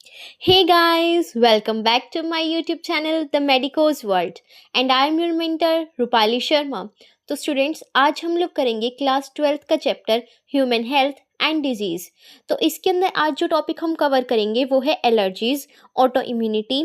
Hey guys, welcome back to my YouTube channel The Medico's World and I am your mentor Rupali Sharma. तो students आज हम लोग करेंगे class 12th का chapter human health and disease. तो इसके अंदर आज जो टॉपिक हम कवर करेंगे वो है एलर्जीज़, ऑटो इम्यूनिटी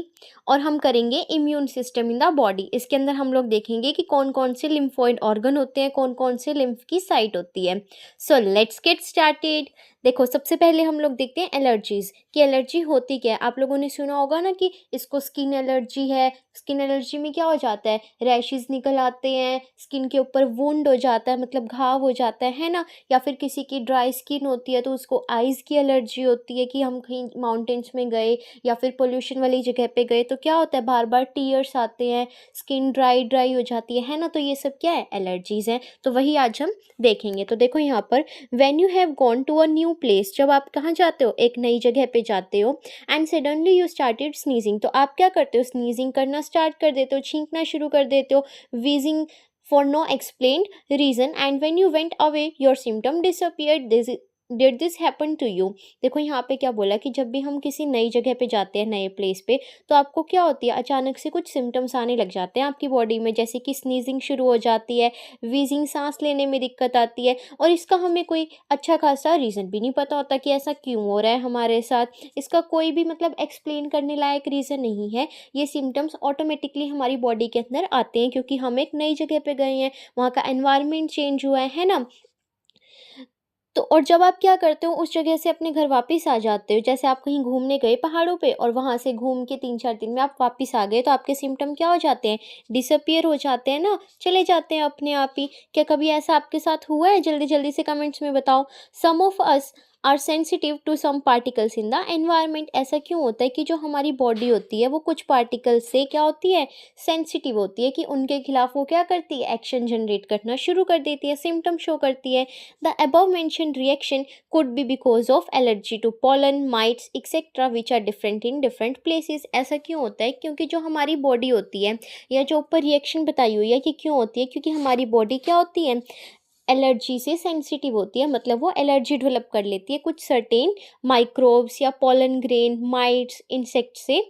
और हम करेंगे immune system in the body. इसके अंदर हम लोग देखेंगे कि कौन कौन से लिम्फोइड ऑर्गन होते हैं, कौन कौन से लिम्फ की साइट होती है। So let's get started. देखो सबसे पहले हम लोग देखते हैं एलर्जीज़ कि एलर्जी होती क्या है। आप लोगों ने सुना होगा ना कि इसको स्किन एलर्जी है। स्किन एलर्जी में क्या हो जाता है, रैशेस निकल आते हैं, स्किन के ऊपर वुंड हो जाता है, मतलब घाव हो जाता है ना। या फिर किसी की ड्राई स्किन होती है तो उसको आइज़ की एलर्जी होती है कि हम कहीं माउंटेन्स में गए या फिर पोल्यूशन वाली जगह पे गए तो क्या होता है, बार बार टीयर्स आते हैं, स्किन ड्राई ड्राई हो जाती है ना। तो ये सब क्या है, एलर्जीज़ हैं। तो वही आज हम देखेंगे। तो देखो यहाँ पर when you have gone to a new place, जब आप कहाँ जाते हो, एक नई जगह पे जाते हो, and suddenly you started sneezing, तो आप क्या करते हो, स्नीजिंग करना स्टार्ट कर देते हो, छींकना शुरू कर देते हो, wheezing for no explained reason, and when you went away your symptom disappeared. This did this happen to you. देखो यहाँ पे क्या बोला कि जब भी हम किसी नई जगह पे जाते हैं, नए प्लेस पे, तो आपको क्या होती है, अचानक से कुछ सिम्टम्स आने लग जाते हैं आपकी बॉडी में, जैसे कि स्नीजिंग शुरू हो जाती है, वीजिंग, सांस लेने में दिक्कत आती है, और इसका हमें कोई अच्छा खासा रीज़न भी नहीं पता होता कि ऐसा क्यों हो रहा है हमारे साथ। इसका कोई भी मतलब एक्सप्लेन करने लायक रीज़न नहीं है। ये सिम्टम्स ऑटोमेटिकली हमारी बॉडी के अंदर आते हैं क्योंकि हम एक नई जगह पे गए हैं, वहाँ का एनवायरनमेंट चेंज हुआ है ना। तो और जब आप क्या करते हो, उस जगह से अपने घर वापस आ जाते हो, जैसे आप कहीं घूमने गए पहाड़ों पे और वहाँ से घूम के 3-4 दिन में आप वापस आ गए, तो आपके सिम्पटम क्या हो जाते हैं, डिसअपियर हो जाते हैं ना, चले जाते हैं अपने आप ही। क्या कभी ऐसा आपके साथ हुआ है? जल्दी जल्दी से कमेंट्स में बताओ। Some of us are sensitive to some particles in the environment. ऐसा क्यों होता है कि जो हमारी बॉडी होती है वो कुछ पार्टिकल्स से क्या होती है, सेंसिटिव होती है, कि उनके खिलाफ वो क्या करती है, एक्शन जनरेट करना शुरू कर देती है, सिम्टम शो करती है। The above mentioned reaction could be because of allergy to pollen, mites, etc. which are different in different places। ऐसा क्यों होता है? क्योंकि जो हमारी बॉडी होती है, या जो ऊपर रिएक्शन बताई हुई है कि क्यों होती है, क्योंकि हमारी बॉडी क्या होती है, एलर्जी से सेंसिटिव होती है, मतलब वो एलर्जी डेवलप कर लेती है कुछ सर्टेन माइक्रोब्स या पोलन ग्रेन, माइट्स, इंसेक्ट से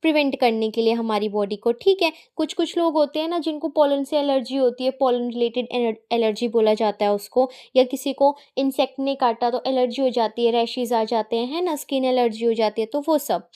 प्रिवेंट करने के लिए हमारी बॉडी को। ठीक है, कुछ कुछ लोग होते हैं ना जिनको पोलन से एलर्जी होती है, पोलन रिलेटेड एलर्जी बोला जाता है उसको, या किसी को इंसेक्ट ने काटा तो एलर्जी हो जाती है, रैशेज आ जाते हैं, है ना, स्किन एलर्जी हो जाती है। तो वो सब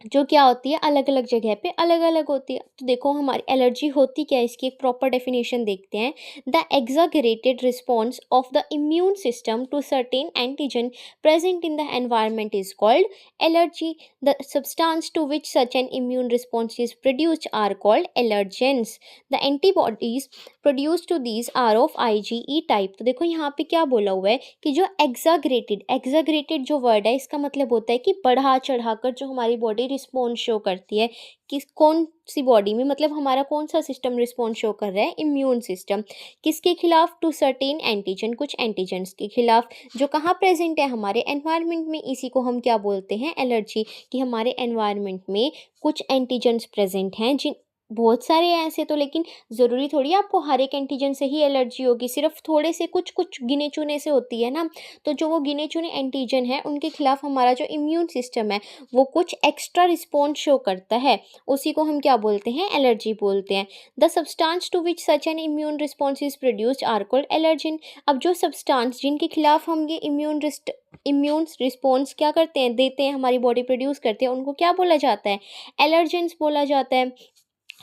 जो क्या होती है, अलग अलग जगह पे अलग अलग होती है। तो देखो हमारी एलर्जी होती क्या है, इसकी एक प्रॉपर डेफिनेशन देखते हैं। The exaggerated response of the immune system to certain antigen present in the environment is called allergy. The substance to which such an immune response is produced are called allergens. The antibodies produce to these are of IgE type. तो देखो यहाँ पे क्या बोला हुआ है कि जो एग्जागरेटेड, एग्जागरेटेड जो वर्ड है इसका मतलब होता है कि बढ़ा चढ़ाकर जो हमारी बॉडी रिस्पॉन्स शो करती है, किस कौन सी बॉडी में, मतलब हमारा कौन सा सिस्टम रिस्पॉन्स शो कर रहा है, इम्यून सिस्टम। किसके खिलाफ, टू सर्टेन एंटीजन, कुछ एंटीजन्स के खिलाफ जो कहाँ प्रेजेंट है, हमारे एनवायरनमेंट में। इसी को हम क्या बोलते हैं, एलर्जी। कि हमारे एनवायरनमेंट में कुछ एंटीजन्स प्रेजेंट हैं, जिन बहुत सारे हैं ऐसे तो, लेकिन ज़रूरी थोड़ी आपको हर एक एंटीजन से ही एलर्जी होगी, सिर्फ थोड़े से कुछ कुछ गिने चुने से होती है ना। तो जो वो गिने चुने एंटीजन है उनके खिलाफ हमारा जो इम्यून सिस्टम है वो कुछ एक्स्ट्रा रिस्पॉन्स शो करता है, उसी को हम क्या बोलते हैं, एलर्जी बोलते हैं। The substance to which such an immune response is produced are called allergen. अब जो सब्सटेंस जिनके खिलाफ हम ये इम्यून रिस्पॉन्स क्या करते हैं, देते हैं, हमारी बॉडी प्रोड्यूस करते हैं, उनको क्या बोला जाता है, एलर्जेंस बोला जाता है।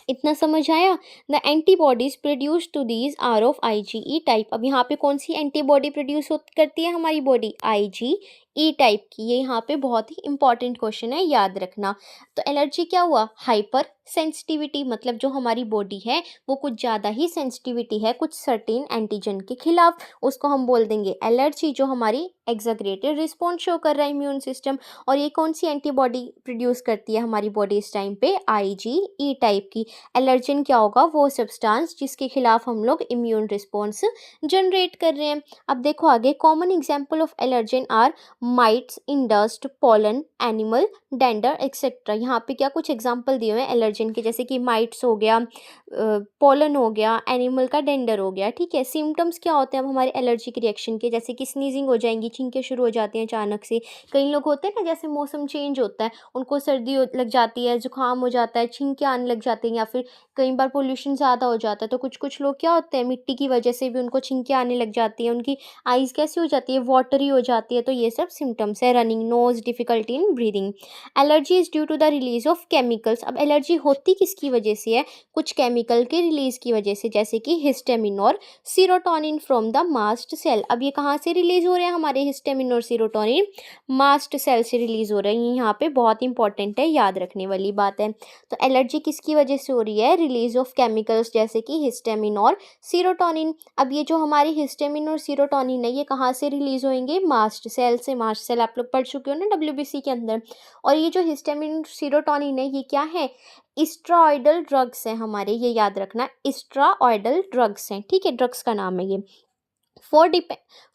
इतना समझ आया। The antibodies produce to these are of IgE type. अब यहाँ पे कौन सी एंटीबॉडी प्रोड्यूस करती है हमारी बॉडी, IgE टाइप की। ये यहाँ पे बहुत ही इंपॉर्टेंट क्वेश्चन है, याद रखना। तो एलर्जी क्या हुआ, हाइपर सेंसिटिविटी, मतलब जो हमारी बॉडी है वो कुछ ज़्यादा ही सेंसिटिविटी है कुछ सर्टेन एंटीजन के खिलाफ, उसको हम बोल देंगे एलर्जी। जो हमारी एग्जाग्रेटेड रिस्पॉन्स शो कर रहा है इम्यून सिस्टम, और ये कौन सी एंटीबॉडी प्रोड्यूस करती है हमारी बॉडी इस टाइम पे, IgE टाइप की। एलर्जिन क्या होगा, वो सब्सटेंस जिसके खिलाफ हम लोग इम्यून रिस्पॉन्स जनरेट कर रहे हैं। अब देखो आगे, common example of allergen are mites in dust, pollen, animal dander etcetera. यहाँ पे क्या कुछ एग्जांपल दिए हुए हैं एलर्जन के, जैसे कि माइट्स हो गया, पॉलन हो गया, एनिमल का डेंडर हो गया। ठीक है, सिम्टम्स क्या होते हैं अब हमारे एलर्जी के रिएक्शन के, जैसे कि स्नीजिंग हो जाएंगी, छींकें शुरू हो जाती हैं अचानक से। कई लोग होते हैं ना, जैसे मौसम चेंज होता है उनको लग जाती है, जुकाम हो जाता है, छींकें आने लग जाती हैं, या फिर कई बार पोल्यूशन ज़्यादा हो जाता है तो कुछ कुछ लोग क्या होते हैं, मिट्टी की वजह से भी उनको छींकें आने लग जाती है, उनकी आइज़ कैसी हो जाती है, वाटरी हो जाती है। तो ये सब सिम्टम्स है। Running nose, difficulty in breathing. Allergy is due to the release of chemicals. अब एलर्जी होती किसकी वजह से है, कुछ केमिकल के रिलीज की वजह से, जैसे कि हिस्टामिन और serotonin from the mast cell. अब ये कहाँ से रिलीज हो रहे हैं, हमारे हिस्टामिन और सीरोटोनिन मास्ट सेल से रिलीज हो रहे हैं। यहाँ पे बहुत इंपॉर्टेंट है, याद रखने वाली बात है। तो एलर्जी किसकी वजह से हो रही है, रिलीज ऑफ केमिकल्स जैसे कि हिस्टामिन और सीरोटोनिन। अब ये जो हमारी हिस्टामिन और सीरोटोनिन है ये कहाँ से रिलीज होंगे, मास्ट सेल से। मास्ट सेल आप लोग पढ़ चुके हो ना डब्ल्यूबीसी के अंदर। और ये जो हिस्टामिन सीरोटोनिन है ये क्या है, स्टेरॉयडल ड्रग्स हैं हमारे, ये याद रखना, स्टेरॉयडल ड्रग्स हैं। ठीक है, ड्रग्स का नाम है ये।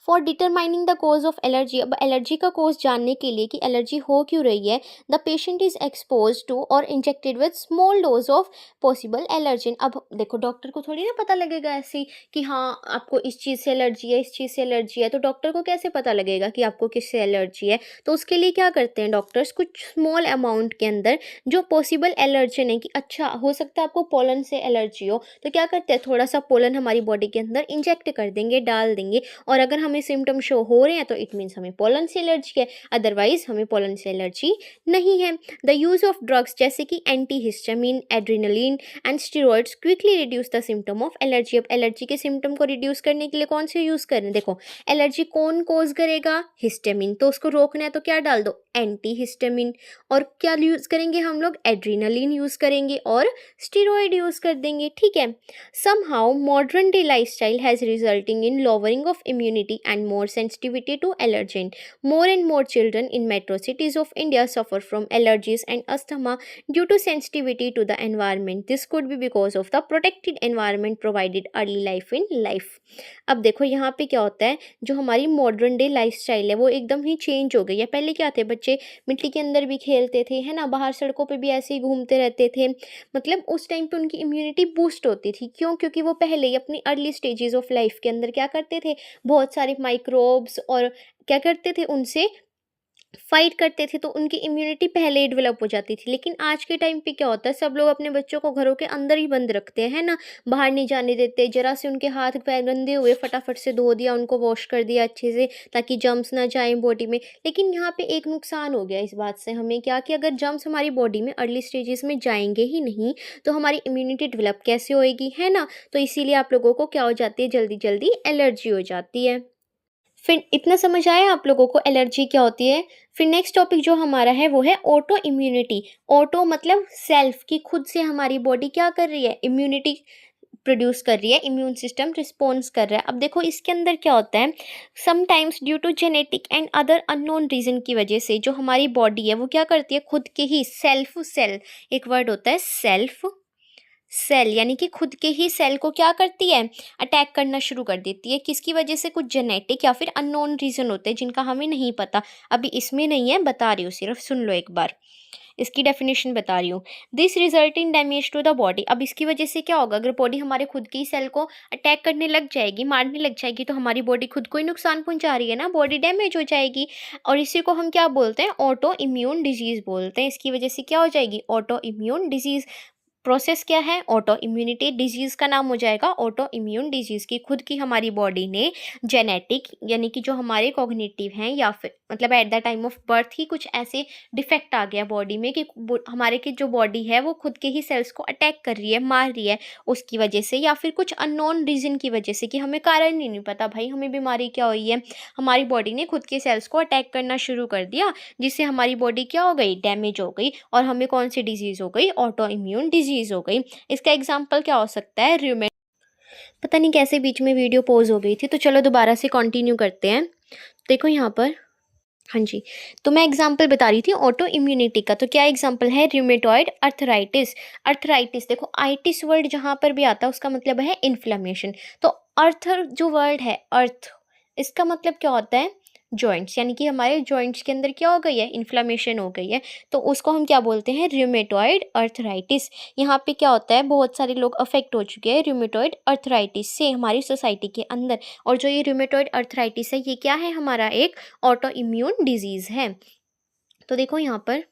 For determining the cause of allergy. अब एलर्जी का कोज जानने के लिए कि एलर्जी हो क्यों रही है, the patient is expose to और injected with small dose of possible allergen. अब देखो डॉक्टर को थोड़ी ना पता लगेगा ऐसे ही कि हाँ आपको इस चीज़ से एलर्जी है, इस चीज़ से एलर्जी है, तो डॉक्टर को कैसे पता लगेगा कि आपको किससे एलर्जी है। तो उसके लिए क्या करते हैं डॉक्टर्स, कुछ स्मॉल अमाउंट के अंदर जो पॉसिबल एलर्जन है, कि अच्छा हो सकता है आपको पोलन से एलर्जी हो, तो क्या करते हैं थोड़ा सा पोलन हमारी बॉडी के अंदर इंजेक्ट कर देंगे, डाल देंगे, और अगर हमें सिम्टम शो हो रहे हैं तो इट मीन्स हमें पोलन से एलर्जी है, अदरवाइज हमें पोलन से एलर्जी नहीं है। द यूज ऑफ ड्रग्स जैसे कि antihistamine, adrenaline and steroids quickly reduce the symptom of allergy. अब एलर्जी के सिम्टम को रिड्यूस करने के लिए कौन से यूज करें, देखो एलर्जी कौन कोज करेगा, हिस्टामिन, तो उसको रोकना है तो क्या डाल दो, एंटीहिस्टामिन। और क्या यूज करेंगे हम लोग, एड्रेनलिन यूज करेंगे और स्टेरॉइड यूज कर देंगे। ठीक है, somehow modern day lifestyle has resulting in lowering of immunity and more sensitivity to allergen. More and more children in metro cities of India suffer from allergies and asthma due to sensitivity to the environment. This could be because of the protected environment provided early life in life. अब देखो यहाँ पे क्या होता है, जो हमारी modern day lifestyle है वो एकदम ही चेंज हो गई है। पहले क्या थे, बच्चे मिट्टी के अंदर भी खेलते थे, है ना, बाहर सड़कों पे भी ऐसे ही घूमते रहते थे, मतलब उस टाइम पे उनकी इम्यूनिटी बूस्ट होती थी। क्यों, क्योंकि वो पहले ही अपनी अर्ली स्टेजेस ऑफ लाइफ के अंदर क्या करते थे, बहुत सारे माइक्रोब्स और क्या करते थे, उनसे फाइट करते थे, तो उनकी इम्यूनिटी पहले ही डेवलप हो जाती थी। लेकिन आज के टाइम पे क्या होता है, सब लोग अपने बच्चों को घरों के अंदर ही बंद रखते हैं, है ना, बाहर नहीं जाने देते। जरा से उनके हाथ पैर गंदे हुए फटाफट से धो दिया, उनको वॉश कर दिया अच्छे से ताकि जर्म्स ना जाएं बॉडी में। लेकिन यहाँ पे एक नुकसान हो गया इस बात से हमें, क्या कि अगर जर्म्स हमारी बॉडी में अर्ली स्टेजेस में जाएंगे ही नहीं तो हमारी इम्यूनिटी डेवलप कैसे होएगी, है ना। तो इसीलिए आप लोगों को क्या हो जाती है, जल्दी जल्दी एलर्जी हो जाती है। फिर इतना समझ आया आप लोगों को एलर्जी क्या होती है। फिर नेक्स्ट टॉपिक जो हमारा है वो है ऑटो इम्यूनिटी। ऑटो मतलब सेल्फ, की खुद से हमारी बॉडी क्या कर रही है, इम्यूनिटी प्रोड्यूस कर रही है, इम्यून सिस्टम रिस्पॉन्स कर रहा है। अब देखो इसके अंदर क्या होता है, sometimes due to genetic and other unknown reason की वजह से जो हमारी बॉडी है वो क्या करती है, खुद के ही सेल्फ, सेल एक वर्ड होता है सेल्फ, सेल यानी कि खुद के ही सेल को क्या करती है, अटैक करना शुरू कर देती है। किसकी वजह से, कुछ जेनेटिक या फिर अननोन रीजन होते हैं जिनका हमें नहीं पता, अभी इसमें नहीं है, बता रही हूँ, सिर्फ सुन लो एक बार, इसकी डेफिनेशन बता रही हूँ। This result in damage to the body. अब इसकी वजह से क्या होगा, अगर बॉडी हमारे खुद की सेल को अटैक करने लग जाएगी, मारने लग जाएगी, तो हमारी बॉडी खुद को ही नुकसान पहुंचा रही है ना, बॉडी डैमेज हो जाएगी। और इसी को हम क्या बोलते हैं, ऑटो इम्यून डिजीज बोलते हैं। इसकी वजह से क्या हो जाएगी, ऑटो इम्यून डिजीज। प्रोसेस क्या है, ऑटो इम्यूनिटी, डिजीज़ का नाम हो जाएगा ऑटो इम्यून डिजीज़, की खुद की हमारी बॉडी ने जेनेटिक यानी कि जो हमारे कॉग्निटिव हैं या फिर मतलब at the time of birth ही कुछ ऐसे डिफेक्ट आ गया बॉडी में कि हमारे की जो बॉडी है वो खुद के ही सेल्स को अटैक कर रही है, मार रही है, उसकी वजह से, या फिर कुछ अननोन रीज़न की वजह से कि हमें कारण ही नहीं पता भाई हमें बीमारी क्या हुई है, हमारी बॉडी ने खुद के सेल्स को अटैक करना शुरू कर दिया, जिससे हमारी बॉडी क्या हो गई, डैमेज हो गई, और हमें कौन सी डिजीज़ हो गई, ऑटो इम्यून डिजीज़ हो गई। इसका एग्जाम्पल क्या हो सकता है, पता नहीं कैसे बीच में वीडियो पॉज हो गई थी, तो चलो दोबारा से कंटिन्यू करते हैं। देखो यहाँ पर, हाँ जी, तो मैं एग्जाम्पल बता रही थी ऑटो इम्यूनिटी का, तो क्या एग्जाम्पल है, रूमेटॉइड अर्थराइटिस। अर्थराइटिस देखो, आइटिस वर्ड जहाँ पर भी आता है उसका मतलब है इन्फ्लेमेशन। तो अर्थ जो वर्ड है, अर्थ, इसका मतलब क्या होता है, जॉइंट्स, यानी कि हमारे जॉइंट्स के अंदर क्या हो गई है, इन्फ्लेमेशन हो गई है, तो उसको हम क्या बोलते हैं, रूमेटॉइड अर्थराइटिस। यहाँ पे क्या होता है, बहुत सारे लोग अफेक्ट हो चुके हैं रूमेटॉइड अर्थराइटिस से हमारी सोसाइटी के अंदर। और जो ये रूमेटॉइड अर्थराइटिस है, ये क्या है, हमारा एक ऑटो इम्यून डिजीज़ है। तो देखो यहाँ पर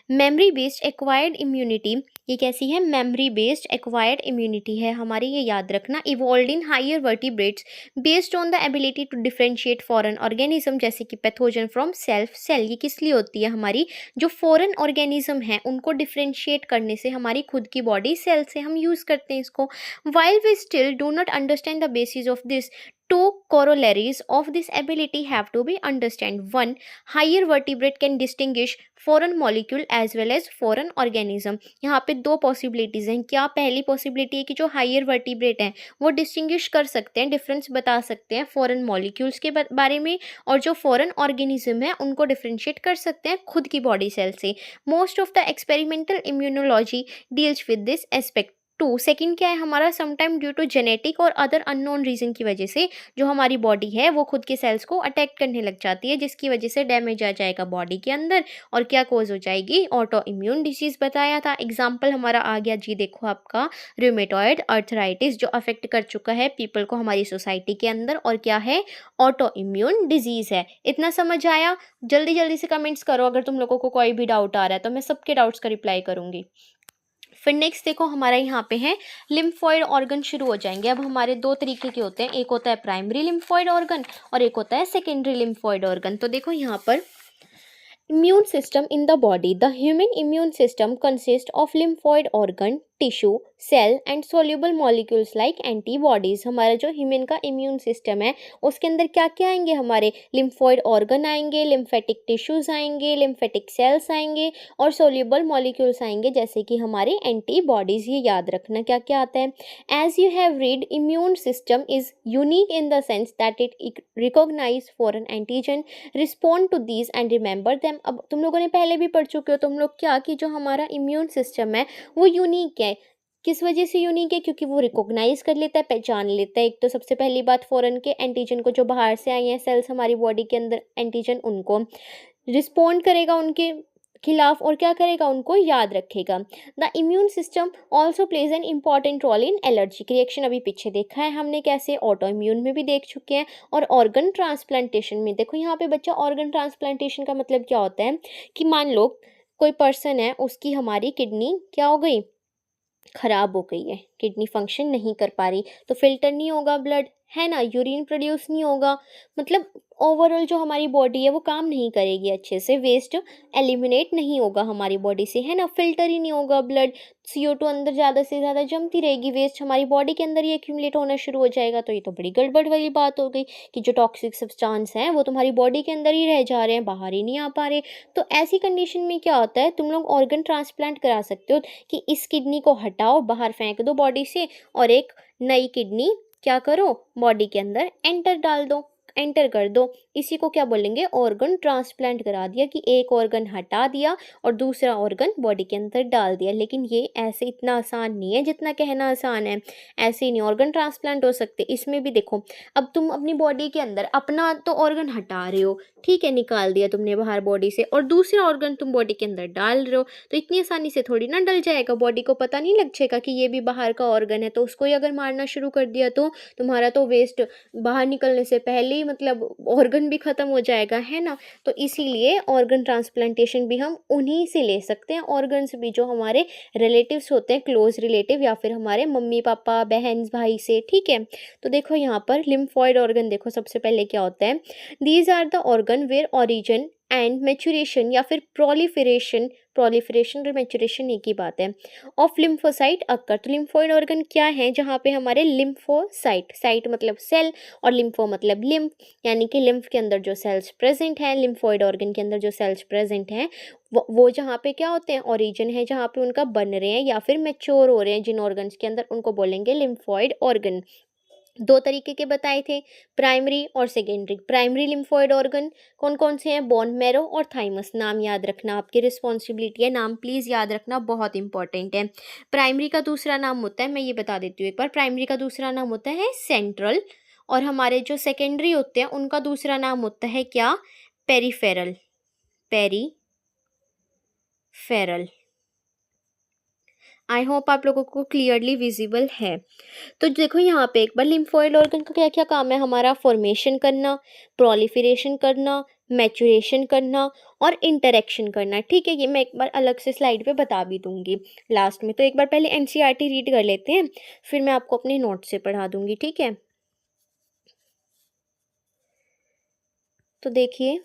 मेमोरी बेस्ड एक्वायर्ड इम्यूनिटी, ये कैसी है, मेमोरी बेस्ड एक्वायर्ड इम्यूनिटी है हमारी, ये याद रखना। Evolve in higher vertebrates based on the ability to differentiate foreign organism, जैसे कि पैथोजन फ्रॉम सेल्फ सेल। ये किस लिए होती है, हमारी जो फॉरेन ऑर्गेनिज्म है उनको डिफरेंशिएट करने से हमारी खुद की बॉडी सेल से हम यूज़ करते हैं इसको। While we still do not understand the basis of this, two corollaries of this ability have to be understood. One, higher vertebrate can distinguish foreign molecule as well as foreign organism. यहाँ पे दो possibilities हैं। क्या पहली possibility है कि जो higher vertebrate हैं वो डिस्टिंग्विश कर सकते हैं, डिफरेंस बता सकते हैं फॉरेन मॉलिक्यूल्स के बारे में, और जो फॉरेन ऑर्गेनिज्म है उनको डिफ्रेंशिएट कर सकते हैं खुद की बॉडी सेल से। Most of the experimental immunology deals with this aspect. Two, second क्या है हमारा, समटाइम ड्यू टू जेनेटिक और अदर अननोन रीजन की वजह से जो हमारी बॉडी है वो खुद के सेल्स को अटैक करने लग जाती है, जिसकी वजह से डैमेज आ जाएगा बॉडी के अंदर और क्या कोज हो जाएगी, ऑटो इम्यून डिसीज बताया था। एग्जाम्पल हमारा आ गया जी, देखो आपका रूमेटॉइड अर्थराइटिस जो अफेक्ट कर चुका है पीपल को हमारी सोसाइटी के अंदर, और क्या है, ऑटो इम्यून डिजीज है। इतना समझ आया? जल्दी जल्दी से कमेंट्स करो अगर तुम लोगों को कोई भी डाउट आ रहा है, तो मैं सबके डाउट्स का रिप्लाई करूंगी। फिर नेक्स्ट देखो हमारा यहाँ पे है लिम्फॉइड ऑर्गन शुरू हो जाएंगे। अब हमारे दो तरीके के होते हैं, एक होता है प्राइमरी लिम्फॉइड ऑर्गन और एक होता है सेकेंडरी लिम्फॉइड ऑर्गन। तो देखो यहाँ पर immune system in the body, the human immune system consist of lymphoid organ, tissue, cell and soluble molecules like antibodies. हमारा जो ह्यूमन का इम्यून सिस्टम है उसके अंदर क्या क्या आएंगे, हमारे लिम्फॉइड ऑर्गन आएंगे, लिम्फेटिक टिश्यूज आएंगे, लिम्फेटिक सेल्स आएंगे और सोल्यूबल मॉलिक्यूल्स आएंगे जैसे कि हमारे एंटीबॉडीज। ये याद रखना क्या क्या आता है। As you have read, immune system is unique in the sense that it recognize foreign antigen, respond to these and remember them. अब तुम लोगों ने पहले भी पढ़ चुके हो तुम लोग क्या, कि जो हमारा इम्यून सिस्टम है वो यूनिक है। किस वजह से यूनिक है, क्योंकि वो रिकॉग्नाइज कर लेता है, पहचान लेता है। एक तो सबसे पहली बात फॉरेन के एंटीजन को, जो बाहर से आई हैं सेल्स हमारी बॉडी के अंदर एंटीजन, उनको रिस्पॉन्ड करेगा उनके खिलाफ और क्या करेगा, उनको याद रखेगा। The immune system also plays an important role in allergic reaction. अभी पीछे देखा है हमने कैसे, ऑटो इम्यून में भी देख चुके हैं, और ऑर्गन ट्रांसप्लांटेशन में। देखो यहाँ पे बच्चा, ऑर्गन ट्रांसप्लांटेशन का मतलब क्या होता है कि मान लो कोई पर्सन है, उसकी हमारी किडनी क्या हो गई, खराब हो गई है, किडनी फंक्शन नहीं कर पा रही, तो फिल्टर नहीं होगा ब्लड, है ना, यूरिन प्रोड्यूस नहीं होगा, मतलब ओवरऑल जो हमारी बॉडी है वो काम नहीं करेगी अच्छे से, वेस्ट एलिमिनेट नहीं होगा हमारी बॉडी से, है ना, फिल्टर ही नहीं होगा ब्लड, CO2 अंदर ज़्यादा से ज़्यादा जमती रहेगी, वेस्ट हमारी बॉडी के अंदर ही एक्यूमुलेट होना शुरू हो जाएगा। तो ये तो बड़ी गड़बड़ वाली बात हो गई कि जो टॉक्सिक सब्सटेंस हैं वो तुम्हारी बॉडी के अंदर ही रह जा रहे हैं, बाहर ही नहीं आ पा रहे। तो ऐसी कंडीशन में क्या होता है, तुम लोग ऑर्गन ट्रांसप्लांट करा सकते हो कि इस किडनी को हटाओ, बाहर फेंक दो बॉडी से, और एक नई किडनी क्या करो, बॉडी के अंदर एंटर कर दो। इसी को क्या बोलेंगे, ऑर्गन ट्रांसप्लांट करा दिया, कि एक ऑर्गन हटा दिया और दूसरा ऑर्गन बॉडी के अंदर डाल दिया। लेकिन ये ऐसे इतना आसान नहीं है जितना कहना आसान है, ऐसे ही नहीं ऑर्गन ट्रांसप्लांट हो सकते। इसमें भी देखो, अब तुम अपनी बॉडी के अंदर अपना तो ऑर्गन हटा रहे हो, ठीक है, निकाल दिया तुमने बाहर बॉडी से, और दूसरा ऑर्गन तुम बॉडी के अंदर डाल रहे हो, तो इतनी आसानी से थोड़ी ना डल जाएगा, बॉडी को पता नहीं लग जाएगा कि ये भी बाहर का ऑर्गन है। तो उसको ही अगर मारना शुरू कर दिया तो तुम्हारा तो वेस्ट बाहर निकलने से पहले ही मतलब ऑर्गन भी ख़त्म हो जाएगा, है ना। तो इसीलिए ऑर्गन ट्रांसप्लांटेशन भी हम उन्हीं से ले सकते हैं, ऑर्गन्स भी जो हमारे रिलेटिव्स होते हैं, क्लोज रिलेटिव, या फिर हमारे मम्मी पापा बहन भाई से, ठीक है। तो देखो यहाँ पर लिम्फॉइड ऑर्गन, देखो सबसे पहले क्या होता है, these are the organ where origin and maturation या फिर प्रोलिफरेशन और मैच्योरेशन एक ही बात है, ऑफ लिम्फोसाइट अक्कर। तो लिम्फोइड ऑर्गन क्या है, जहाँ पे हमारे लिम्फोसाइट, साइट मतलब सेल और लिम्फो मतलब लिम्फ, यानी कि लिम्फ के अंदर जो सेल्स प्रेजेंट हैं, लिम्फोइड ऑर्गन के अंदर जो सेल्स प्रेजेंट हैं, वो जहाँ पे क्या होते हैं, ओरिजिन है, जहाँ पे उनका बन रहे हैं या फिर मैच्योर हो रहे हैं जिन ऑर्गन्स के अंदर, उनको बोलेंगे लिम्फोइड ऑर्गन। दो तरीके के बताए थे, प्राइमरी और सेकेंडरी। प्राइमरी लिम्फोइड ऑर्गन कौन कौन से हैं, बोन मैरो और थाइमस। नाम याद रखना, आपकी रिस्पॉन्सिबिलिटी है, नाम प्लीज़ याद रखना, बहुत इंपॉर्टेंट है। प्राइमरी का दूसरा नाम होता है, मैं ये बता देती हूँ एक बार, प्राइमरी का दूसरा नाम होता है सेंट्रल, और हमारे जो सेकेंडरी होते हैं उनका दूसरा नाम होता है क्या, पेरीफेरल, पेरीफेरल। आई होप आप लोगों को क्लियरली विजिबल है। तो देखो यहाँ पे एक बार लिम्फोइड ऑर्गन का क्या क्या काम है हमारा, फॉर्मेशन करना, प्रोलिफरेशन करना, मैचुरेशन करना और इंटरेक्शन करना। ठीक है, ये मैं एक बार अलग से स्लाइड पे बता भी दूंगी लास्ट में। तो एक बार पहले एनसीईआरटी रीड कर लेते हैं, फिर मैं आपको अपने नोट से पढ़ा दूंगी। ठीक है, तो देखिए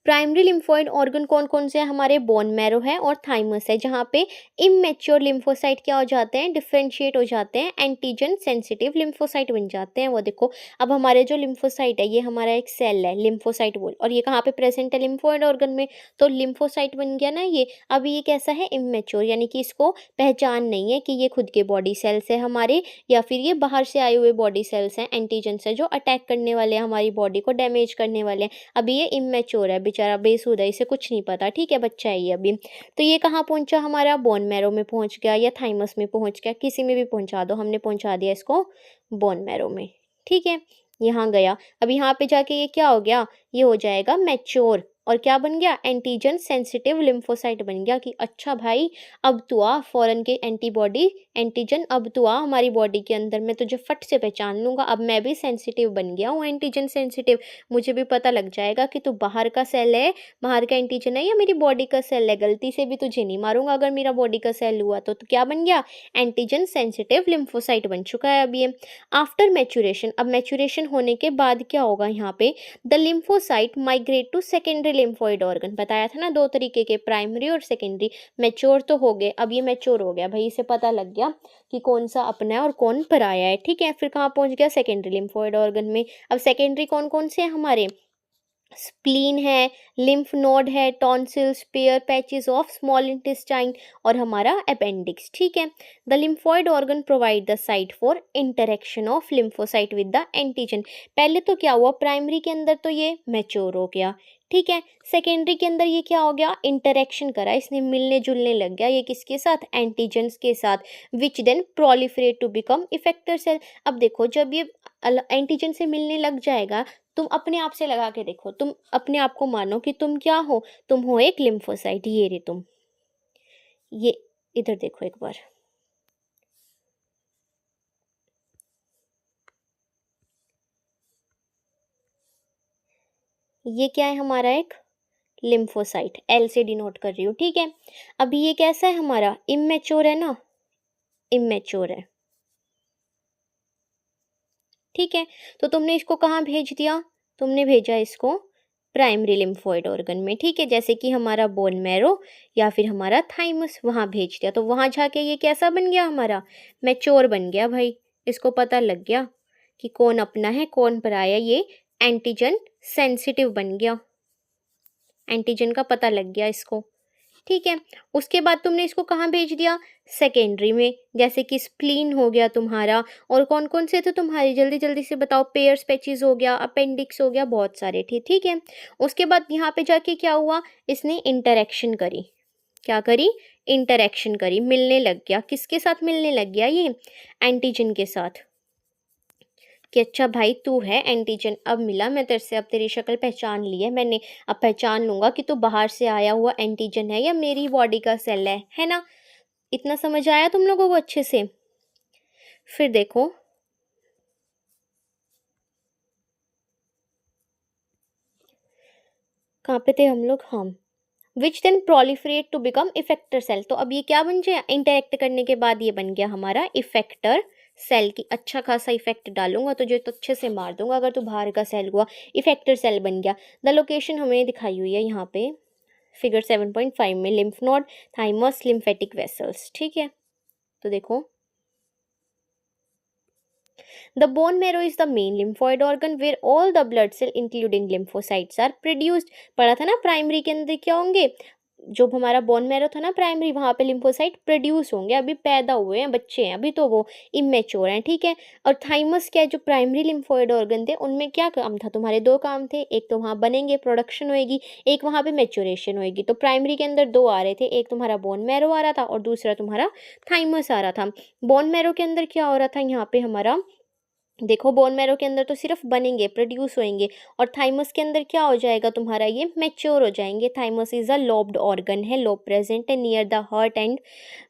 प्राइमरी लिम्फोइड ऑर्गन कौन कौन से हैं हमारे, बोन मैरो है और थाइमस है, जहाँ पे इमेच्योर लिम्फोसाइट क्या हो जाते हैं, डिफरेंशिएट हो जाते हैं, एंटीजन सेंसिटिव लिम्फोसाइट बन जाते हैं। वो देखो अब हमारे जो लिम्फोसाइट है ये हमारा एक सेल है, लिम्फोसाइट बोल, और ये कहाँ पे प्रेजेंट है, लिम्फोइड ऑर्गन में। तो लिम्फोसाइट बन गया ना ये। अब ये कैसा है, इमेच्योर, यानी कि इसको पहचान नहीं है कि ये खुद के बॉडी सेल्स है हमारे या फिर ये बाहर से आए हुए बॉडी सेल्स हैं, एंटीजन्स है जो अटैक करने वाले हैं, हमारी बॉडी को डैमेज करने वाले हैं। अभी ये इमेच्योर है बेचारा, बेसुधा, इसे कुछ नहीं पता। ठीक है, बच्चा है ये अभी। तो ये कहाँ पहुंचा हमारा, बोन मैरो में पहुंच गया या थाइमस में पहुंच गया, किसी में भी पहुंचा दो, हमने पहुंचा दिया इसको बोन मैरो में। ठीक है, यहाँ गया। अब यहाँ पे जाके ये क्या हो गया, ये हो जाएगा मैच्योर और क्या बन गया, एंटीजन सेंसिटिव लिम्फोसाइट बन गया। कि अच्छा भाई अब तू आ, फॉरेन के एंटीबॉडी एंटीजन अब तू आ हमारी बॉडी के अंदर, मैं तुझे फट से पहचान लूंगा, अब मैं भी सेंसिटिव बन गया हूँ, एंटीजन सेंसिटिव। मुझे भी पता लग जाएगा कि तू बाहर का सेल है, बाहर का एंटीजन है या मेरी बॉडी का सेल है। गलती से भी तुझे नहीं मारूंगा अगर मेरा बॉडी का सेल हुआ तो क्या बन गया, एंटीजन सेंसिटिव लिम्फोसाइट बन चुका है अब ये। आफ्टर मैचुरेशन, अब मैचुरेशन होने के बाद क्या होगा यहाँ पे, the lymphocyte migrate to secondary lymphoid organ. बताया था ना दो तरीके के, प्राइमरी और सेकेंडरी। मैच्योर तो हो गए, अब ये मैच्योर हो गया भाई, इसे पता लग गया कि कौन सा अपना है और कौन पराया है। ठीक है, फिर कहाँ पहुंच गया, सेकेंडरी लिम्फोइड ऑर्गन में। अब सेकेंडरी कौन कौन से हैं हमारे, स्प्लीन है, लिम्फ नोड है, tonsils, pair patches of small intestine और हमारा अपेंडिक्स। ठीक है, the lymphoid organ provide the site for interaction of lymphocyte with the antigen. पहले तो क्या हुआ, प्राइमरी के अंदर तो ये मैच्योर हो गया। ठीक है, सेकेंडरी के अंदर ये क्या हो गया, इंटरेक्शन करा, इसने मिलने जुलने लग गया, ये किसके साथ, एंटीजन्स के साथ, which then proliferate to become effector cell. अब देखो जब ये एंटीजन से मिलने लग जाएगा, तुम अपने आप से लगा के देखो, तुम अपने आप को मानो कि तुम क्या हो, तुम हो एक लिम्फोसाइट। ये रे तुम, ये इधर देखो एक बार, ये क्या है हमारा एक लिम्फोसाइट, एल से डिनोट कर रही हूँ। ठीक है, अभी ये कैसा है हमारा, इमेच्योर है ना, इमेच्योर है। ठीक है, तो तुमने इसको कहाँ भेज दिया, तुमने भेजा इसको प्राइमरी लिम्फोइड ऑर्गन में। ठीक है, जैसे कि हमारा बोन मैरो या फिर हमारा थाइमस, वहाँ भेज दिया। तो वहाँ जाके ये कैसा बन गया हमारा, मैच्योर बन गया भाई। इसको पता लग गया कि कौन अपना है कौन पराया, ये एंटीजन सेंसिटिव बन गया, एंटीजन का पता लग गया इसको। ठीक है, उसके बाद तुमने इसको कहाँ भेज दिया, सेकेंडरी में, जैसे कि स्प्लीन हो गया तुम्हारा, और कौन कौन से थे तुम्हारे, जल्दी जल्दी से बताओ, पेयर्स पैचेस हो गया, अपेंडिक्स हो गया, बहुत सारे थे। ठीक है, उसके बाद यहाँ पे जाके क्या हुआ, इसने इंटरेक्शन करी, क्या करी, इंटरेक्शन करी, मिलने लग गया, किसके साथ मिलने लग गया, ये एंटीजन के साथ। कि अच्छा भाई तू है एंटीजन, अब मिला मैं तेरे से, अब तेरी शक्ल पहचान ली है मैंने, अब पहचान लूंगा कि तू बाहर से आया हुआ एंटीजन है या मेरी बॉडी का सेल है ना। इतना समझ आया तुम लोगों को अच्छे से। फिर देखो कहाँ पे थे हम लोग, हम which then proliferate to become effector cell. तो अब ये क्या बन गया, इंटरेक्ट करने के बाद ये बन गया हमारा इफेक्टर सेल। की अच्छा खासा इफेक्ट डालूंगा तुझे तो अच्छे से मार दूंगा अगर तू बाहर का सेल हुआ, इफेक्टर सेल बन गया। द लोकेशन हमें दिखाई हुई है यहाँ पे फिगर 7.5 में, lymph node, thymus, lymphatic vessels. ठीक है, तो देखो the bone marrow is the main lymphoid organ where all the blood cell including lymphocytes are produced। पढ़ा था ना प्राइमरी के अंदर क्या होंगे, जो हमारा बोन मैरो था ना प्राइमरी, वहाँ पे लिम्फोसाइट प्रोड्यूस होंगे, अभी पैदा हुए हैं, बच्चे हैं अभी, तो वो इमेच्योर हैं। ठीक है, और थाइमस क्या है, जो प्राइमरी लिम्फोइड ऑर्गन थे, उनमें क्या काम था तुम्हारे, दो काम थे, एक तो वहाँ बनेंगे, प्रोडक्शन होएगी, एक वहाँ पे मैच्योरेशन होएगी। तो प्राइमरी के अंदर दो आ रहे थे, एक तुम्हारा बोन मैरो आ रहा था और दूसरा तुम्हारा थाइमस आ रहा था। बोन मैरो के अंदर क्या हो रहा था, यहाँ पे हमारा देखो बोन मैरो के अंदर तो सिर्फ बनेंगे, प्रोड्यूस होंगे, और थाइमस के अंदर क्या हो जाएगा तुम्हारा, ये मैच्योर हो जाएंगे। Thymus is a lobed organ है, लोब प्रेजेंट है near the heart and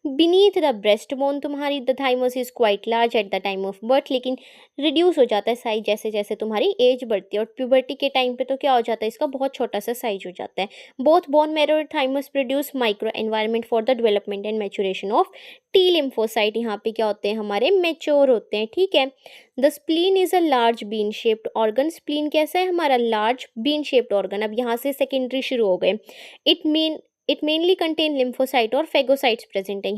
beneath the breast bone. तुम्हारी the thymus is quite large at the time of birth, लेकिन रिड्यूस हो जाता है साइज जैसे जैसे तुम्हारी एज बढ़ती है, और प्यूबर्टी के टाइम पे तो क्या हो जाता है, इसका बहुत छोटा सा साइज हो जाता है। बोथ बोन मैरो और thymus produce micro environment for the development and maturation of T lymphocyte. यहाँ पे क्या होते हैं, हमारे मेच्योर होते हैं, ठीक है। The spleen is a large bean shaped organ. Spleen कैसा है, हमारा लार्ज बीन शेप्ड ऑर्गन। अब यहाँ से सेकेंडरी शुरू हो गए। इट मेनली कंटेन लिम्फोसाइट और फेगोसाइट्स प्रेजेंट है।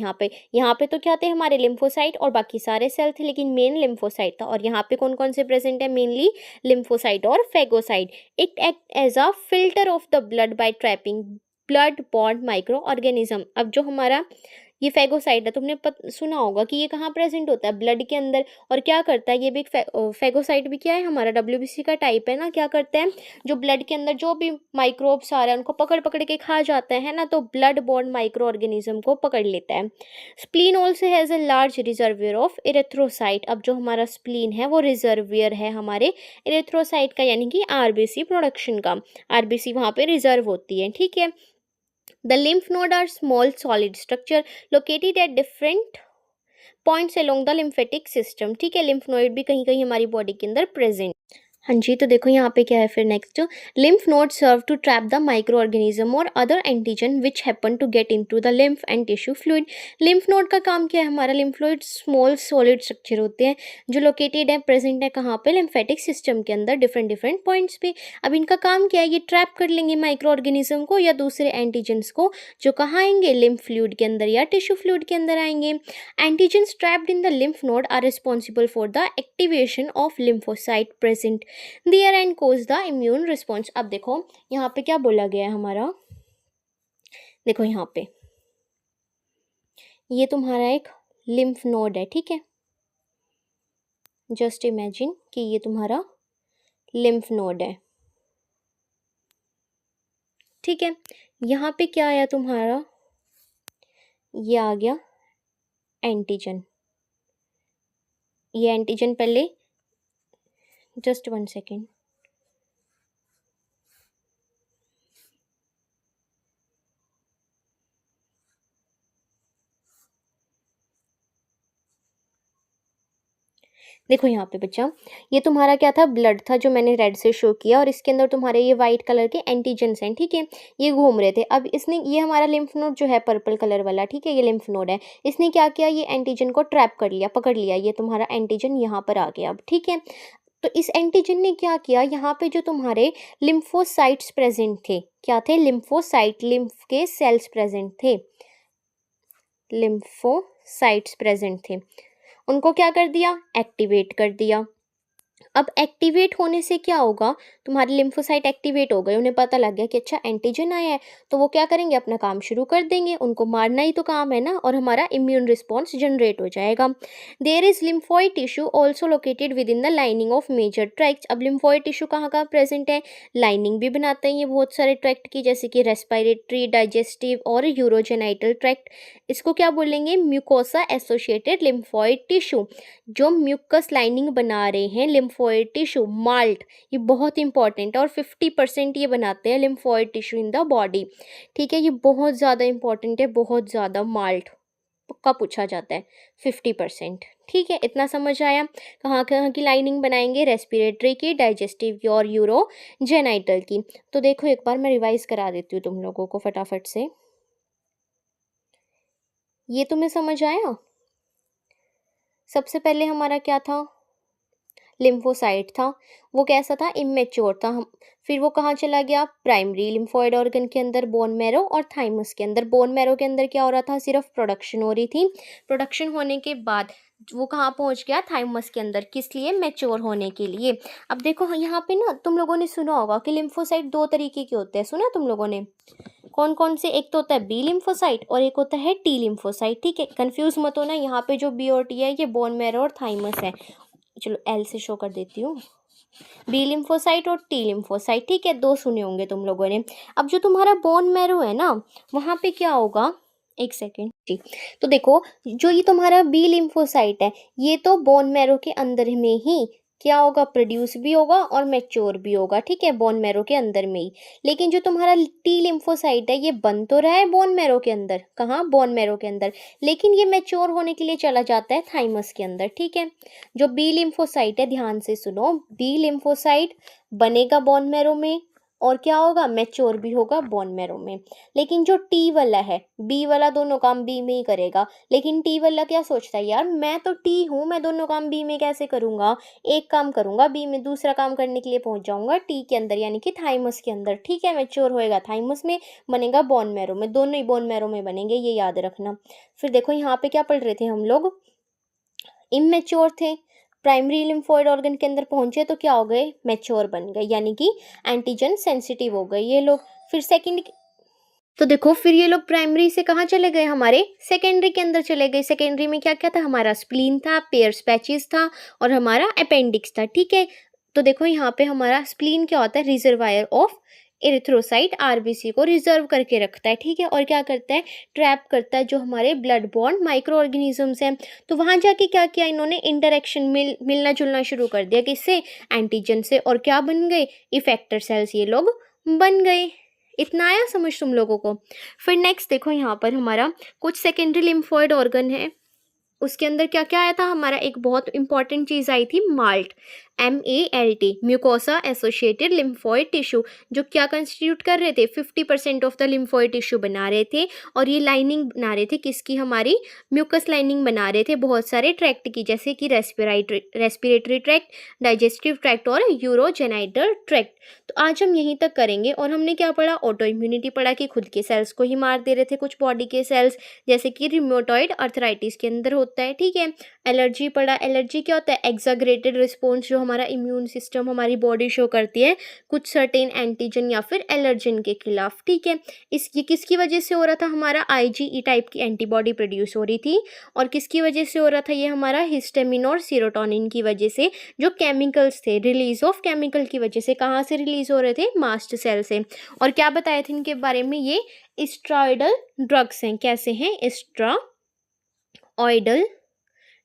यहाँ पे तो क्या थे, हमारे लिम्फोसाइट और बाकी सारे सेल थे, लेकिन मेन लिम्फोसाइट था। और यहाँ पे कौन कौन से प्रेजेंट है, मेनली लिम्फोसाइट और phagocyte. It act as a filter of the blood by trapping blood बॉन्ड माइक्रो ऑर्गेनिज्म। अब जो हमारा ये फेगोसाइट है, तुमने सुना होगा कि ये कहाँ प्रेजेंट होता है, ब्लड के अंदर। और क्या करता है ये भी, फेगोसाइट भी क्या है, हमारा डब्ल्यूबीसी का टाइप है ना। क्या करते हैं, जो ब्लड के अंदर जो भी माइक्रोब्स आ रहे हैं उनको पकड़ पकड़ के खा जाता है ना, तो ब्लड बॉन्ड माइक्रो ऑर्गेनिज्म को पकड़ लेता है। Spleen also has a large reservoir of erythrocyte. अब जो हमारा स्प्लीन है वो रिजर्वियर है हमारे इरेथ्रोसाइट का, यानी कि आरबीसी प्रोडक्शन का। आरबीसी वहाँ पे रिजर्व होती है, ठीक है। The lymph node are small solid structure located at different points along the lymphatic system, ठीक है। लिम्फ नोड भी कहीं कहीं हमारी बॉडी के अंदर प्रेजेंट। हाँ जी, तो देखो यहाँ पे क्या है फिर next, lymph node serve to trap the microorganism और other antigen which happen to get into the lymph and tissue fluid. Lymph node का काम क्या है, हमारा लिम्फोइड स्मॉल सॉलिड स्ट्रक्चर होते हैं जो लोकेटेड है, प्रेजेंट है कहाँ पे, लिम्फेटिक सिस्टम के अंदर डिफरेंट डिफरेंट पॉइंट्स पे। अब इनका काम क्या है, ये ट्रैप कर लेंगे माइक्रो ऑर्गेनिज्म को या दूसरे एंटीजन्स को, जो कहाँ आएंगे, लिम्फ फ्लूइड के अंदर या टिश्यू फ्लूइड के अंदर आएंगे। Antigens trapped in the lymph node are responsible for the activation of lymphocyte present there and cause the immune response. अब देखो यहाँ पे क्या बोला गया है हमारा, देखो यहाँ पे ये तुम्हारा एक लिम्फ नोड है, ठीक है। जस्ट इमेजिन कि ये तुम्हारा लिम्फ नोड है, ठीक है। यहाँ पे क्या आया तुम्हारा, ये आ गया एंटीजन। ये एंटीजन पहले, जस्ट 1 सेकेंड, देखो यहाँ पे बच्चा, ये तुम्हारा क्या था, ब्लड था जो मैंने रेड से शो किया, और इसके अंदर तुम्हारे ये वाइट कलर के एंटीजन्स हैं, ठीक है। ये घूम रहे थे। अब इसने, ये हमारा लिम्फ नोड जो है पर्पल कलर वाला, ठीक है, ये लिम्फ नोड है। इसने क्या किया, ये एंटीजन को ट्रैप कर लिया, पकड़ लिया। ये तुम्हारा एंटीजन यहाँ पर आ गया अब, ठीक है। तो इस एंटीजन ने क्या किया, यहाँ पे जो तुम्हारे लिम्फोसाइट्स प्रेजेंट थे, क्या थे, लिम्फोसाइट, लिम्फ के सेल्स प्रेजेंट थे, लिम्फोसाइट्स प्रेजेंट थे, उनको क्या कर दिया, एक्टिवेट कर दिया। अब एक्टिवेट होने से क्या होगा, तुम्हारे लिम्फोसाइट एक्टिवेट हो गए, उन्हें पता लग गया कि अच्छा एंटीजन आया है, तो वो क्या करेंगे, अपना काम शुरू कर देंगे। उनको मारना ही तो काम है ना, और हमारा इम्यून रिस्पॉन्स जनरेट हो जाएगा। There is lymphoid tissue also located within the lining of major tract. अब लिम्फोइड टिश्यू कहाँ कहाँ प्रेजेंट है, लाइनिंग भी बनाते हैं ये बहुत सारे ट्रैक्ट की, जैसे कि रेस्पिरेटरी, डाइजेस्टिव और यूरोजेनाइटल ट्रैक्ट। इसको क्या बोलेंगे, म्यूकोसा एसोसिएटेड लिम्फोइड टिश्यू। जो म्यूकस लाइनिंग बना रहे हैं लिम्फोइड टिश्यू, माल्ट, ये बहुत इंपॉर्टेंट है, और 50% ये बनाते हैं lymphoid tissue in the body, ठीक है। ये बहुत ज़्यादा इंपॉर्टेंट है, बहुत ज़्यादा, माल्ट पक्का पूछा जाता है, 50%, ठीक है। इतना समझ आया, कहाँ कहाँ की लाइनिंग बनाएंगे, रेस्पिरेटरी की, डाइजेस्टिव की और यूरोजेनाइटल की। तो देखो एक बार मैं रिवाइज करा देती हूँ तुम लोगों को फटाफट से, ये तुम्हें समझ आया। सबसे पहले हमारा क्या था, लिम्फोसाइट था, वो कैसा था, इमेच्योर था। हम फिर वो कहाँ चला गया, प्राइमरी लिम्फोइड ऑर्गन के अंदर, बोन मैरो और थाइमस के अंदर। बोन मैरो के अंदर क्या हो रहा था, सिर्फ प्रोडक्शन हो रही थी। प्रोडक्शन होने के बाद वो कहाँ पहुँच गया, थाइमस के अंदर, किस लिए, मैच्योर होने के लिए। अब देखो यहाँ पे ना, तुम लोगों ने सुना होगा कि लिम्फोसाइट 2 तरीके के होते हैं, सुना तुम लोगों ने, कौन कौन से, एक तो होता है बी लिम्फोसाइट और एक होता है टी लिम्फोसाइट, ठीक है। कंफ्यूज मत होना, यहाँ पे जो बी और टी है ये बोन मैरो और थाइमस है। चलो एल से शो कर देती हूँ, बी लिम्फोसाइट और टी लिम्फोसाइट, ठीक है, 2 सुने होंगे तुम लोगों ने। अब जो तुम्हारा बोन मैरो है ना, वहाँ पे क्या होगा, एक सेकेंड जी। तो देखो, जो ये तुम्हारा बी लिम्फोसाइट है, ये तो बोन मैरो के अंदर में ही क्या होगा, प्रोड्यूस भी होगा और मैच्योर भी होगा, ठीक है, बोन मैरो के अंदर में ही। लेकिन जो तुम्हारा टी लिम्फोसाइट है, ये बन तो रहा है बोन मैरो के अंदर, कहाँ, बोन मैरो के अंदर, लेकिन ये मैच्योर होने के लिए चला जाता है थाइमस के अंदर, ठीक है। जो बी लिम्फोसाइट है, ध्यान से सुनो, बी लिम्फोसाइट बनेगा बोन मैरो में और क्या होगा, मैच्योर भी होगा बोन मैरो में। लेकिन जो टी वाला है, बी वाला दोनों काम बी में ही करेगा, लेकिन टी वाला क्या सोचता है, यार मैं तो टी हूँ, मैं दोनों काम बी में कैसे करूँगा, एक काम करूँगा बी में, दूसरा काम करने के लिए पहुँच जाऊँगा टी के अंदर, यानी कि थाइमस के अंदर, ठीक है। मैच्योर होएगा थाइमस में, बनेगा बोन मैरो में, दोनों ही बोन मैरो में बनेंगे, ये याद रखना। फिर देखो यहाँ पे क्या पढ़ रहे थे हम लोग, इमेच्योर थे, प्राइमरी लिम्फोइड ऑर्गन के अंदर पहुंचे तो क्या हो गए, मैच्योर बन गए, यानी कि एंटीजन सेंसिटिव हो गए ये लोग। फिर सेकंड, तो देखो फिर ये लोग प्राइमरी से कहाँ चले गए, हमारे सेकेंडरी के अंदर चले गए। सेकेंडरी में क्या क्या था, हमारा स्प्लीन था, पेयर्स पैचेस था और हमारा अपेंडिक्स था, ठीक है। तो देखो यहाँ पे हमारा स्प्लीन क्या होता है, रिजर्वायर ऑफ एरिथ्रोसाइट, आरबीसी को रिजर्व करके रखता है, ठीक है। और क्या करता है, ट्रैप करता है जो हमारे ब्लड बॉन्ड माइक्रो ऑर्गेनिजम्स हैं। तो वहाँ जाके क्या किया इन्होंने, इंटरेक्शन मिलना जुलना शुरू कर दिया, किससे, एंटीजन से, और क्या बन गए, इफेक्टर सेल्स ये लोग बन गए। इतना आया समझ तुम लोगों को। फिर नेक्स्ट देखो यहाँ पर हमारा कुछ सेकेंडरी लिम्फोइड ऑर्गन है, उसके अंदर क्या क्या आया था, हमारा एक बहुत इंपॉर्टेंट चीज़ आई थी, malt, MALT, mucosa associated lymphoid tissue, जो क्या कंस्टिट्यूट कर रहे थे, 50% ऑफ द लिम्फोइड टिश्यू बना रहे थे। और ये लाइनिंग बना रहे थे किसकी, हमारी म्यूकस लाइनिंग बना रहे थे बहुत सारे ट्रैक्ट की, जैसे कि रेस्पिरेटरी ट्रैक्ट, डाइजेस्टिव ट्रैक्ट और यूरोजेनाइटल ट्रैक्ट। तो आज हम यहीं तक करेंगे। और हमने क्या पढ़ा, ऑटो इम्यूनिटी पढ़ा कि खुद के सेल्स को ही मार दे रहे थे कुछ बॉडी के सेल्स, जैसे कि रिमोटॉइड अर्थराइटिस के अंदर होता है, ठीक है। एलर्जी पढ़ा, एलर्जी क्या होता है, एक्साग्रेटेड रिस्पॉन्स जो हमारा इम्यून सिस्टम हमारी बॉडी शो करती है कुछ सर्टेन एंटीजन या फिर एलर्जन के खिलाफ, ठीक है। ये किसकी वजह से हो रहा था, हमारा IgE टाइप की एंटीबॉडी प्रोड्यूस हो रही थी। और किसकी वजह से हो रहा था, ये हमारा हिस्टामिन और सीरोटोनिन की वजह से, जो केमिकल्स थे, रिलीज ऑफ केमिकल की वजह से, कहाँ से रिलीज हो रहे थे, मास्ट सेल से। और क्या बताए थे इनके बारे में, ये स्टेरॉयडल ड्रग्स हैं, कैसे हैं, स्टेरॉयडल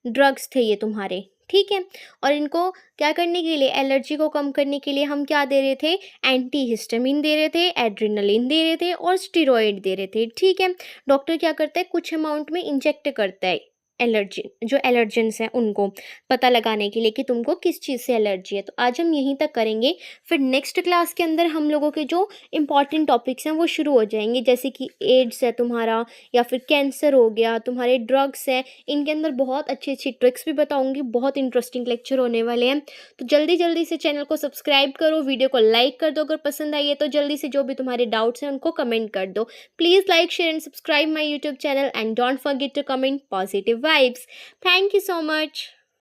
ड्रग्स थे ये तुम्हारे, ठीक है। और इनको क्या करने के लिए, एलर्जी को कम करने के लिए हम क्या दे रहे थे, एंटी हिस्टामिन दे रहे थे, एड्रेनलिन दे रहे थे और स्टीरॉयड दे रहे थे, ठीक है। डॉक्टर क्या करता है, कुछ अमाउंट में इंजेक्ट करता है एलर्जी, जो एलर्जेंस हैं उनको पता लगाने के लिए कि तुमको किस चीज़ से एलर्जी है। तो आज हम यहीं तक करेंगे। फिर नेक्स्ट क्लास के अंदर हम लोगों के जो इंपॉर्टेंट टॉपिक्स हैं वो शुरू हो जाएंगे, जैसे कि एड्स है तुम्हारा, या फिर कैंसर हो गया, तुम्हारे ड्रग्स है, इनके अंदर बहुत अच्छी अच्छी ट्रिक्स भी बताऊंगी। बहुत इंटरेस्टिंग लेक्चर होने वाले हैं। तो जल्दी जल्दी से चैनल को सब्सक्राइब करो, वीडियो को लाइक कर दो, अगर पसंद आई है तो जल्दी से जो भी तुम्हारे डाउट्स हैं उनको कमेंट कर दो। Please like, share and subscribe my YouTube channel and don't forget to comment positive vibes. Thank you so much.